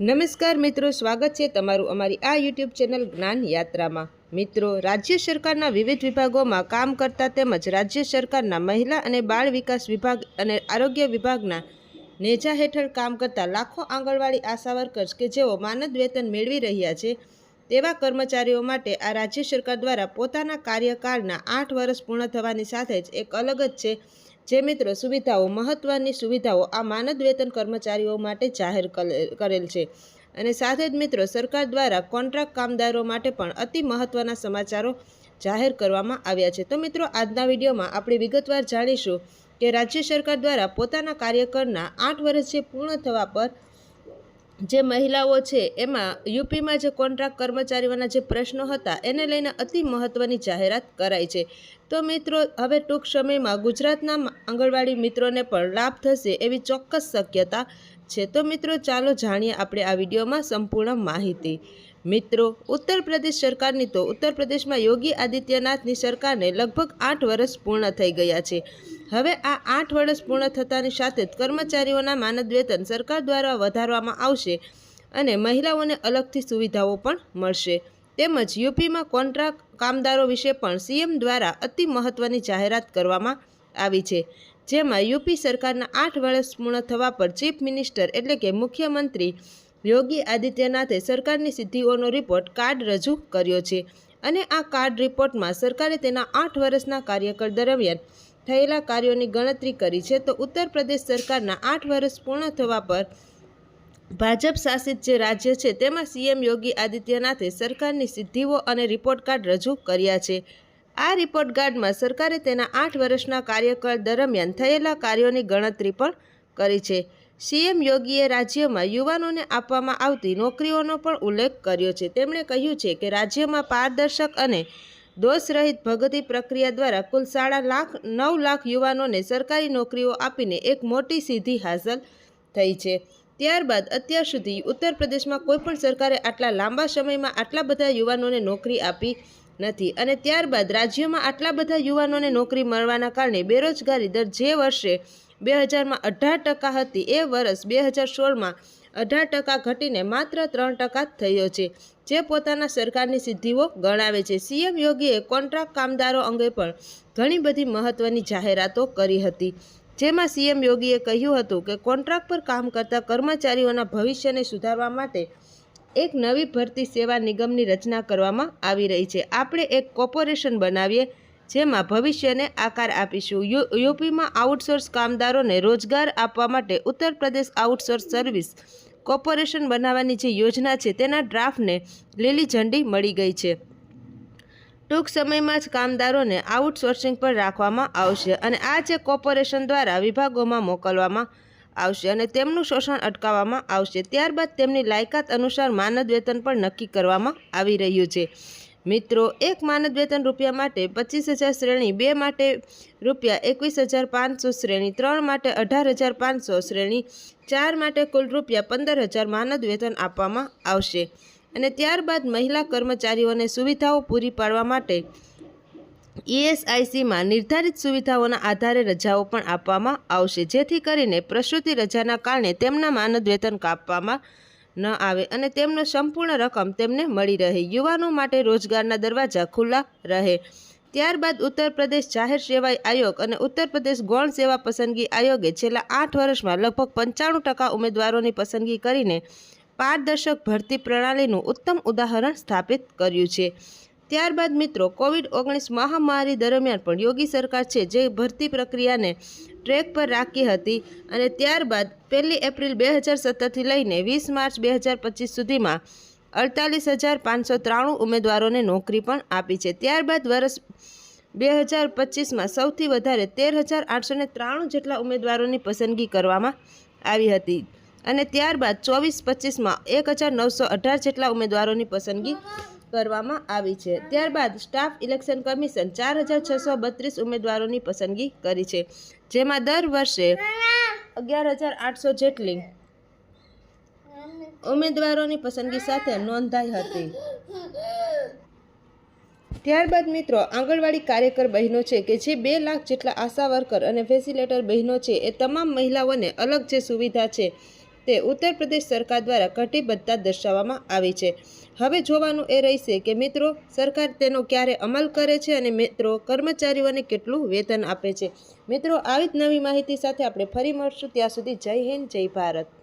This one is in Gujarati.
નમસ્કાર મિત્રો, સ્વાગત છે તમારું અમારી આ યુટ્યુબ ચેનલ જ્ઞાન યાત્રામાં। મિત્રો, રાજ્ય સરકારના વિવિધ વિભાગોમાં કામ કરતા તેમજ રાજ્ય સરકારના મહિલા અને બાળ વિકાસ વિભાગ અને આરોગ્ય વિભાગના નેજા હેઠળ કામ કરતા લાખો આંગણવાડી આશા વર્કર્સ કે જેઓ માનદ વેતન મેળવી રહ્યા છે તેવા કર્મચારીઓ માટે આ રાજ્ય સરકાર દ્વારા પોતાના કાર્યકાળના 8 વર્ષ પૂર્ણ થવાની સાથે જ એક અલગ જ છે જે મિત્રો સુવિધાઓ મહત્વની સુવિધાઓ આ માનદ વેતન કર્મચારીઓ માટે જાહેર કરેલ છે અને સાથે જ મિત્રો સરકાર દ્વારા કોન્ટ્રાક્ટ કામદારો માટે પણ અતિ મહત્વના સમાચારો જાહેર કરવામાં આવ્યા છે। તો મિત્રો, આજના વિડીયોમાં આપણે વિગતવાર જાણીશું કે રાજ્ય સરકાર દ્વારા પોતાના કાર્યકાળના 8 વર્ષ જે પૂર્ણ થવા પર જે મહિલાઓ છે એમાં યુપીમાં જે કોન્ટ્રાક્ટ કર્મચારીઓના જે પ્રશ્નો હતા એને લઈને અતિ મહત્વની જાહેરાત કરાઈ છે। તો મિત્રો, હવે ટૂંક સમયમાં ગુજરાતના આંગણવાડી મિત્રોને પણ લાભ થશે એવી ચોક્કસ શક્યતા છે। તો મિત્રો, ચાલો જાણીએ આપણે આ વિડીયોમાં સંપૂર્ણ માહિતી। મિત્રો, ઉત્તર પ્રદેશ સરકારની તો ઉત્તર પ્રદેશમાં યોગી આદિત્યનાથની સરકારને લગભગ 8 વર્ષ પૂર્ણ થઈ ગયા છે। હવે આ 8 વર્ષ પૂર્ણ થતાની સાથે જ કર્મચારીઓના માનદ વેતન સરકાર દ્વારા વધારવામાં આવશે અને મહિલાઓને અલગથી સુવિધાઓ પણ મળશે। તેમજ યુપીમાં કોન્ટ્રાક્ટ કામદારો વિશે પણ સીએમ દ્વારા અતિ મહત્વની જાહેરાત કરવામાં આવી છે, જેમાં યુપી સરકારના 8 વર્ષ પૂર્ણ થવા પર ચીફ મિનિસ્ટર એટલે કે મુખ્યમંત્રી યોગી આદિત્યનાથે સરકારની સિદ્ધિઓનો રિપોર્ટ કાર્ડ રજૂ કર્યો છે અને આ કાર્ડ રિપોર્ટમાં સરકારે તેના 8 વર્ષના કાર્યકાળ દરમિયાન થયેલા કાર્યોની ગણતરી કરી છે। તો ઉત્તર પ્રદેશ સરકારના 8 વર્ષ પૂર્ણ થવા પર ભાજપ શાસિત જે રાજ્ય છે તેમાં સીએમ યોગી આદિત્યનાથે સરકારની સિદ્ધિઓ અને રિપોર્ટ કાર્ડ રજૂ કર્યા છે। આ રિપોર્ટ કાર્ડમાં સરકારે તેના 8 વર્ષના કાર્યકાળ દરમિયાન થયેલા કાર્યોની ગણતરી પણ કરી છે। સીએમ યોગીએ રાજ્યમાં યુવાનોને આપવામાં આવતી નોકરીઓનો પણ ઉલ્લેખ કર્યો છે। તેમણે કહ્યું છે કે રાજ્યમાં પારદર્શક અને દોષરહિત ભરતી પ્રક્રિયા દ્વારા કુલ 9.5 લાખ યુવાનોને સરકારી નોકરીઓ આપીને એક મોટી સિદ્ધિ હાંસલ થઈ છે। ત્યારબાદ અત્યાર સુધી ઉત્તર પ્રદેશમાં કોઈપણ સરકારે આટલા લાંબા સમયમાં આટલા બધા યુવાનોને નોકરી આપી નથી અને ત્યારબાદ રાજ્યમાં આટલા બધા યુવાનોને નોકરી મળવાના કારણે બેરોજગારી દર જે વર્ષે 2000માં 18% હતી એ વર્ષ 2016માં 18% ઘટીને માત્ર 3% થયો છે, જે પોતાના સરકારની સિદ્ધિઓ ગણાવે છે। સીએમ યોગીએ કોન્ટ્રાક્ટ કામદારો અંગે પણ ઘણી બધી મહત્વની જાહેરાતો કરી હતી, જેમાં સીએમ યોગીએ કહ્યું હતું કે કોન્ટ્રાક્ટ પર કામ કરતા કર્મચારીઓના ભવિષ્યને સુધારવા માટે એક નવી ભરતી સેવા નિગમની રચના કરવામાં આવી રહી છે। આપણે એક કોર્પોરેશન બનાવીએ જેમાં ભવિષ્યને આકાર આપીશું। યુપીમાં આઉટસોર્સ કામદારોને રોજગાર આપવા માટે Uttar Pradesh outsource service corporation બનાવવાની જે યોજના છે તેના ડ્રાફ્ટને લીલી ઝંડી મળી ગઈ છે। ટૂંક સમયમાં જ કામદારોને આઉટસોર્સિંગ પર રાખવામાં આવશે અને આ જે કોર્પોરેશન દ્વારા વિભાગોમાં મોકલવામાં આવશે અને તેમનું શોષણ અટકાવવામાં આવશે। ત્યારબાદ તેમની લાયકાત અનુસાર માનદ વેતન પણ નક્કી કરવામાં આવી રહ્યું છે। મિત્રો, એક માનદ વેતન રૂપિયા માટે 25,000 શ્રેણી, 2 માટે રૂપિયા 21,500 શ્રેણી, 3 માટે 18,500 શ્રેણી, 4 માટે કુલ રૂપિયા 15,000 માનદ વેતન આપવામાં આવશે અને ત્યારબાદ મહિલા કર્મચારીઓને સુવિધાઓ પૂરી પાડવા માટે ઈએસઆઈસીમાં નિર્ધારિત સુવિધાઓના આધારે રજાઓ પણ આપવામાં આવશે, જેથી કરીને પ્રસૂતિ રજાના કારણે તેમના માનદ વેતન કાપવામાં ન આવે અને તેમનો સંપૂર્ણ રકમ તેમને મળી રહે। યુવાનો માટે રોજગારના દરવાજા ખુલ્લા રહે। ત્યારબાદ ઉત્તર પ્રદેશ જાહેર સેવા આયોગ અને ઉત્તર પ્રદેશ ગૌણ સેવા પસંદગી આયોગે છેલ્લા 8 વર્ષમાં લગભગ 95% ઉમેદવારોની પસંદગી કરીને પારદર્શક ભરતી પ્રણાલીનું ઉત્તમ ઉદાહરણ સ્થાપિત કર્યું છે। ત્યારબાદ મિત્રો, કોવિડ-19 મહામારી દરમિયાન પણ યોગી સરકાર છે જે ભરતી પ્રક્રિયાને ટ્રેક પર રાખી હતી અને ત્યારબાદ 1 એપ્રિલ 2017થી લઈને 20 માર્ચ 2025 સુધીમાં 48,593 ઉમેદવારોને નોકરી પણ આપી છે। ત્યારબાદ વર્ષ 2025માં સૌથી વધારે 13,893 જેટલા ઉમેદવારોની પસંદગી કરવામાં આવી હતી અને ત્યારબાદ 24-25માં 1,918 જેટલા ઉમેદવારોની પસંદગી કરવામાં આવી છે। ત્યારબાદ સ્ટાફ ઇલેક્શન કમિશન 4,632 ઉમેદવારોની પસંદગી કરી છે, જેમાં દર વર્ષે 11,800 જેટલી ઉમેદવારોની પસંદગી સાથે નોંધાઈ હતી। ત્યારબાદ મિત્રો, આંગણવાડી કાર્યકર બહેનો છે કે જે 2 લાખ જેટલા આશા વર્કર અને ફેસિલેટર બહેનો છે એ તમામ મહિલાઓને અલગ જે સુવિધા છે તે ઉત્તર પ્રદેશ સરકાર દ્વારા કટિબદ્ધતા દર્શાવવામાં આવી છે. હવે જોવાનું એ રહેશે કે મિત્રો સરકાર તેનો ક્યારે અમલ કરે છે અને મિત્રો કર્મચારીઓને કેટલું વેતન આપે છે. મિત્રો આવી જ નવી માહિતી સાથે આપણે ફરી મળશું. ત્યાં સુધી જય હિન્દ, જય ભારત.